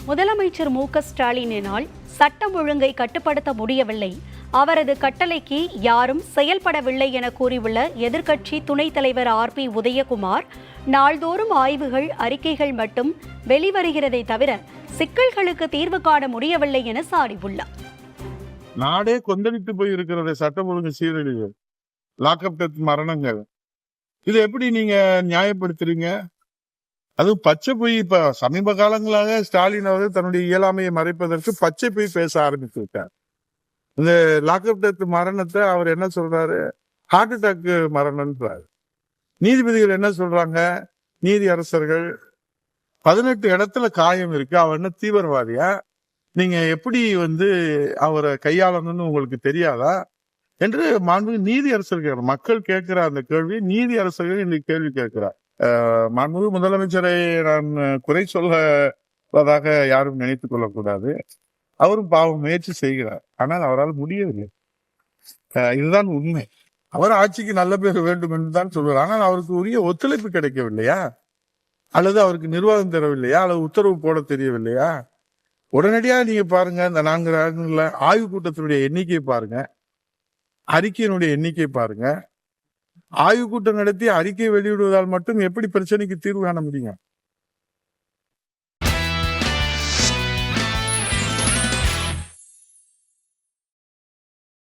முதலமைச்சர் மு.க.ஸ்டாலினால் சட்டம் ஒழுங்கை கட்டுப்படுத்த முடியவில்லை, அவரது கட்டளைக்கு யாரும் செயல்படவில்லை என கூறியுள்ள எதிர்க்கட்சி துணைத் தலைவர் ஆர்.பி. உதயகுமார், நாள்தோறும் ஆய்வுகள், அறிக்கைகள் மட்டும் வெளிவருகிறதை தவிர சிக்கல்களுக்கு தீர்வு காண முடியவில்லை என சாடியுள்ளார். நாடே கொந்தளித்து போய் இருக்கிறது. சட்டம் ஒழுங்கு சீரழிவு, லாக்அப் டெத் மரணங்கள், இதை எப்படி நீங்க நியாயப்படுத்துறீங்க? அதுவும் பச்சை பொய். இப்ப சமீப காலங்களாக ஸ்டாலின் அவர்கள் தன்னுடைய இயலாமையை மறைப்பதற்கு பச்சை பொய் பேச ஆரம்பித்து விட்டார். இந்த லாக்அப் டெத் மரணத்தை அவர் என்ன சொல்றாரு? ஹார்ட் அட்டாக் மரணம்ன்றாரு. நீதிபதிகள் என்ன சொல்றாங்க? நீதி அரசர்கள் 18 இடத்துல காயம் இருக்கு, அவர் என்ன தீவிரவாதியா? நீங்க எப்படி அவரை கையாளணும்னு உங்களுக்கு தெரியாதா என்று மாண்புமிகு நீதி அரசர்கள், மக்கள் கேட்கிற அந்த கேள்வி நீதி அரசர்கள் இன்னைக்கு கேள்வி கேட்கிறார். மாண்புமிகு முதலமைச்சரை நான் குறை சொல்வதாக யாரும் நினைத்துக் கொள்ளக்கூடாது. அவரும் பாவம் முயற்சி செய்கிறார், ஆனால் அவரால் முடியவில்லை. இதுதான் உண்மை. அவர் ஆட்சிக்கு நல்ல பேர் வேண்டும் என்று தான் சொல்வார். ஆனால் அவருக்கு உரிய ஒத்துழைப்பு கிடைக்கவில்லையா? அல்லது அவருக்கு நிர்வாகம் தரவில்லையா? அல்லது உத்தரவு போட தெரியவில்லையா? உடனடியா நீங்க பாருங்க, இந்த 4 ஆண்டுல ஆய்வு கூட்டத்தினுடைய எண்ணிக்கை பாருங்க, அறிக்கையினுடைய எண்ணிக்கை பாருங்க. ஆய்வு கூட்டம் நடத்தி அறிக்கை வெளியிடுவதால் மட்டும் எப்படி பிரச்சனைக்கு தீர்வு காண முடியும்?